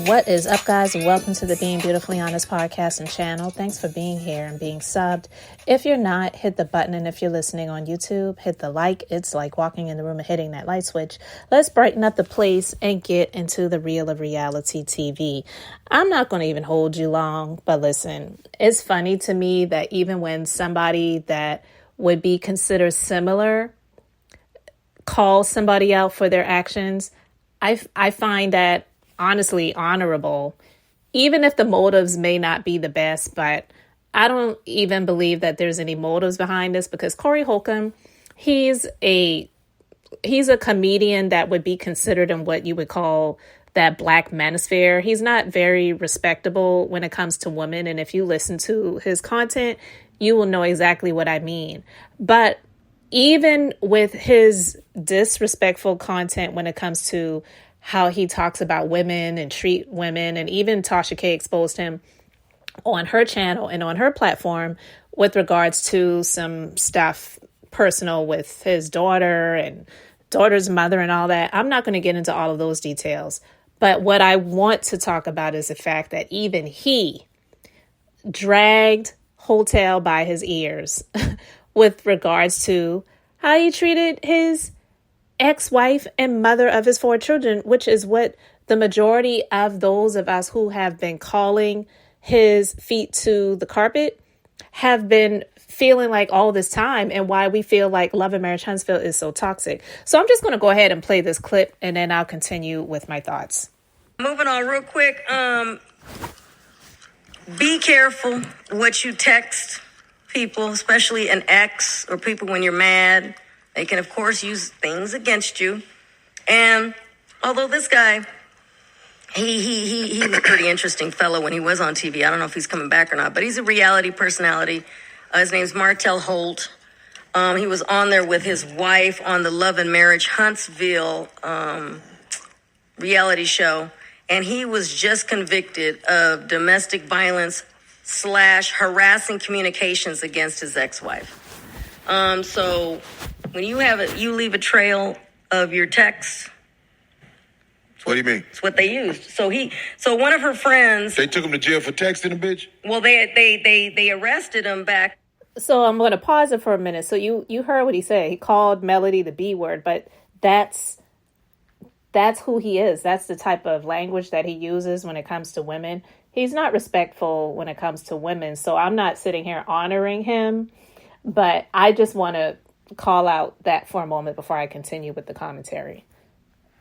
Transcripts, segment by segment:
What is up, guys? Welcome to the Being Beautifully Honest podcast and channel. Thanks for being here and being subbed. If you're not, hit the button. And if you're listening on YouTube, hit the like. It's like walking in the room and hitting that light switch. Let's brighten up the place and get into the real of reality TV. I'm not going to even hold you long, but listen, it's funny to me that even when somebody that would be considered similar calls somebody out for their actions, I find that honestly honorable, even if the motives may not be the best. But I don't even believe that there's any motives behind this, because Corey Holcomb, he's a comedian that would be considered in what you would call that black manosphere. He's not very respectable when it comes to women. And if you listen to his content, you will know exactly what I mean. But even with his disrespectful content when it comes to how he talks about women and treat women, and even Tasha K exposed him on her channel and on her platform with regards to some stuff personal with his daughter and daughter's mother and all that. I'm not going to get into all of those details. But what I want to talk about is the fact that even he dragged Hotel by his ears with regards to how he treated his ex-wife and mother of his 4 children, which is what the majority of those of us who have been calling his feet to the carpet have been feeling like all this time, and why we feel like Love and Marriage Huntsville is so toxic. So I'm just going to go ahead and play this clip, and then I'll continue with my thoughts. Moving on real quick. Be careful what you text people, especially an ex or people when you're mad. They can, of course, use things against you. And although this guy, he was a pretty interesting fellow when he was on TV. I don't know if he's coming back or not, but he's a reality personality. His name's Martell Holt. He was on there with his wife on the Love and Marriage Huntsville reality show. And he was just convicted of domestic violence / harassing communications against his ex-wife. So when you you leave a trail of your texts. What do you mean? It's what they used. So one of her friends. They took him to jail for texting a bitch? Well, they arrested him back. So I'm going to pause it for a minute. So you heard what he said. He called Melody the B word, but that's who he is. That's the type of language that he uses when it comes to women. He's not respectful when it comes to women. So I'm not sitting here honoring him, but I just want to call out that for a moment before I continue with the commentary.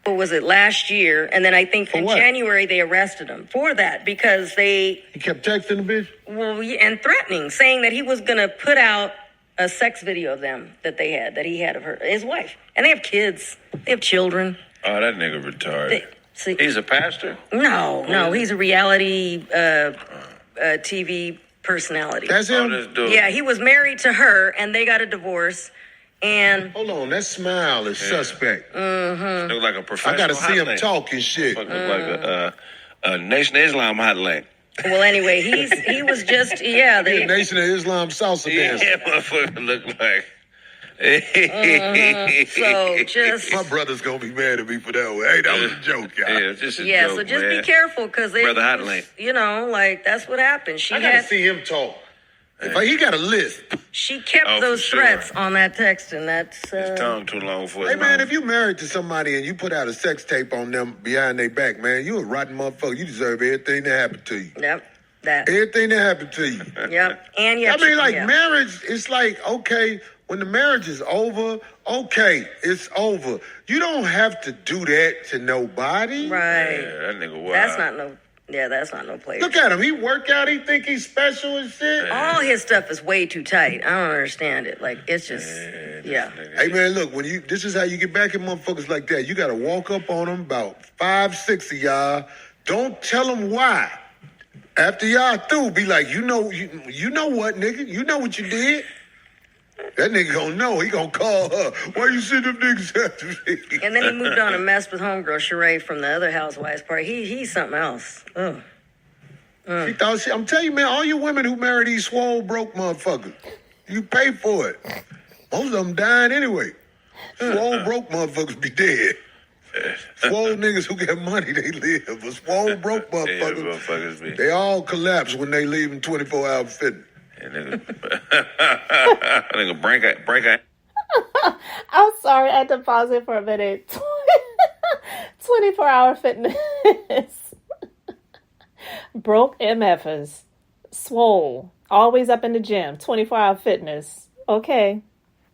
What was it, last year? And then I think in January they arrested him for that because he kept texting the bitch? Well, and threatening, saying that he was going to put out a sex video of them that he had of his wife. And they have kids. They have children. Oh, that nigga retarded. He's a pastor? No, he's a reality TV personality. That's him? Yeah, he was married to her, and they got a divorce. And hold on, that smile is suspect. Mm-hmm. Look like a professional. I gotta see him talk and shit. Look like a Nation of Islam hotline. Well, anyway, he was just the Nation of Islam salsa dance. Yeah, motherfucker look like. So just my brother's gonna be mad at me for that one. Hey, that was a joke, guy. Yeah, just a joke, so just man. be careful, because brother hotline. that's what happened. I gotta see him talk. He got a list. She kept those threats on that text, and that's his tongue too long for. Hey man, if you married to somebody and you put out a sex tape on them behind their back, man, you a rotten motherfucker. You deserve everything that happened to you. Yep. That. Everything that happened to you. Yep. And marriage, it's like, okay, when the marriage is over, okay, it's over. You don't have to do that to nobody. Right. Yeah, that nigga wild. That's not no place. Look at him. He work out. He think he's special and shit. All his stuff is way too tight. I don't understand it. Like, it's just, Hey, man, look, this is how you get back at motherfuckers like that. You got to walk up on them, about 5, 6 of y'all. Don't tell them why. After y'all through, be like, you know what, nigga? You know what you did? That nigga gonna know. He gonna call her. Why you send them niggas after me? And then he moved on and messed with homegirl Sheree from the other housewives party. He's something else. Ugh. I'm telling you, man, all you women who marry these swole broke motherfuckers, you pay for it. Most of them dying anyway. Swole broke motherfuckers be dead. Swole niggas who get money, they live. But swole broke motherfuckers, they all collapse when they leave in 24-hour fitness. Nigga break a. I'm sorry, I had to pause it for a minute. 24-hour fitness. Broke MFers. Swole. Always up in the gym. 24-hour fitness. Okay.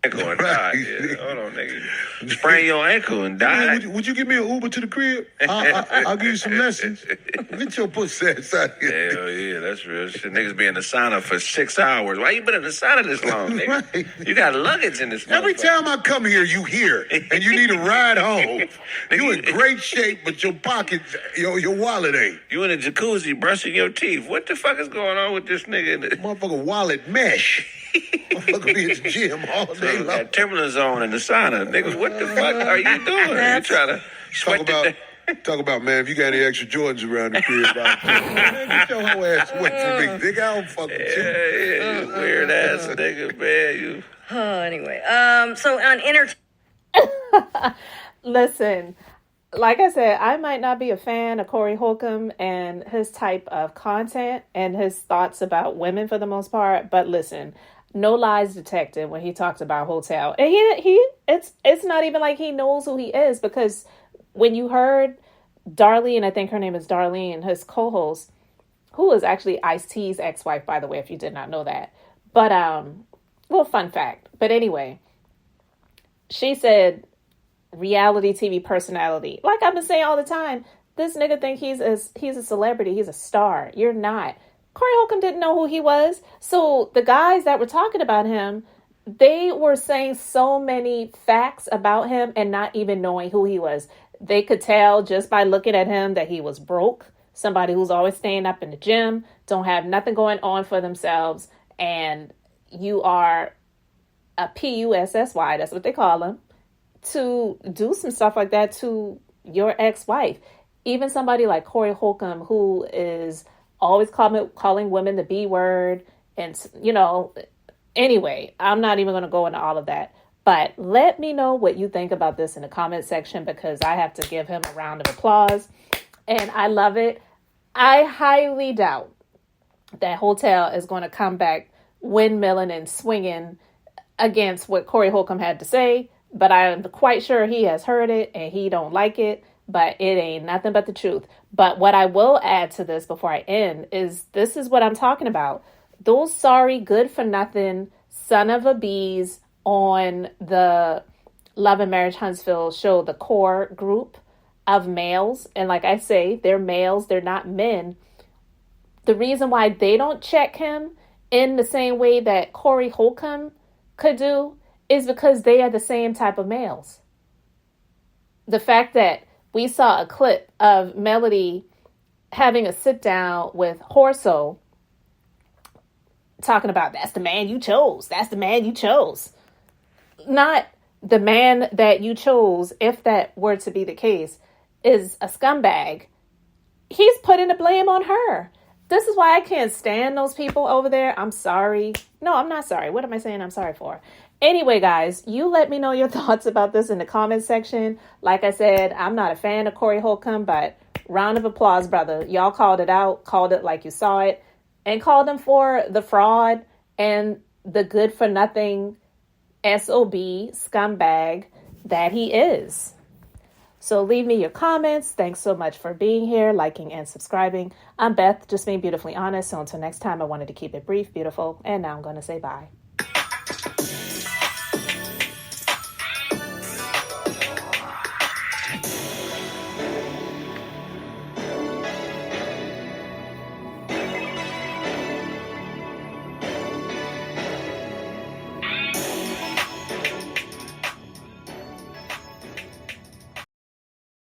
Ankle and die. Yeah. Hold on, nigga. Sprain your ankle and die. Would you give me an Uber to the crib? I'll give you some lessons. Get your pussy ass out here. Hell yeah, that's real shit. Niggas be in the sauna for 6 hours. Why you been in the sauna this long, nigga? Right. You got luggage in this Every time I come here, you here, and you need a ride home. You in great shape, but your pocket, your wallet ain't. You in a jacuzzi brushing your teeth. What the fuck is going on with this nigga? Motherfucker wallet mesh. Motherfucker be at the gym all day long. That Timberland zone in the sauna. Nigga, what the fuck are you doing? You trying to sweat Talk about, man, if you got any extra Jordans around the crib, man, get your whole ass wet for me, nigga. I don't fuck with you. Yeah, you weird ass nigga, man. You. Oh, anyway. So on Listen, like I said, I might not be a fan of Corey Holcomb and his type of content and his thoughts about women for the most part. But listen, no lies detected when he talks about Hotel. And it's not even like he knows who he is, because when you heard Darlene, I think her name is Darlene, his co-host, who is actually Ice-T's ex-wife, by the way, if you did not know that. But, well, fun fact. But anyway, she said reality TV personality. Like I've been saying all the time, this nigga think he's a celebrity. He's a star. You're not. Corey Holcomb didn't know who he was. So the guys that were talking about him, they were saying so many facts about him and not even knowing who he was. They could tell just by looking at him that he was broke, somebody who's always staying up in the gym, don't have nothing going on for themselves, and you are a PUSSY, that's what they call him, to do some stuff like that to your ex-wife. Even somebody like Corey Holcomb, who is always calling women the B word, and, anyway, I'm not even going to go into all of that. But let me know what you think about this in the comment section, because I have to give him a round of applause. And I love it. I highly doubt that Hotel is going to come back windmilling and swinging against what Corey Holcomb had to say. But I'm quite sure he has heard it and he don't like it. But it ain't nothing but the truth. But what I will add to this before I end is this is what I'm talking about. Those sorry, good for nothing, son of a bees on the Love and Marriage Huntsville show, the core group of males. And like I say, they're males, they're not men. The reason why they don't check him in the same way that Corey Holcomb could do is because they are the same type of males. The fact that we saw a clip of Melody having a sit down with Horso talking about, that's the man you chose. That's the man you chose. Not the man that you chose, if that were to be the case, is a scumbag. He's putting the blame on her. This is why I can't stand those people over there. I'm sorry. No, I'm not sorry. What am I saying I'm sorry for? Anyway, guys, you let me know your thoughts about this in the comment section. Like I said, I'm not a fan of Corey Holcomb, but round of applause, brother. Y'all called it out, called it like you saw it, and called him for the fraud and the good for nothing SOB scumbag that he is. So leave me your comments. Thanks so much for being here, liking and subscribing. I'm Beth, just being beautifully honest. So until next time, I wanted to keep it brief, beautiful, and now I'm going to say bye.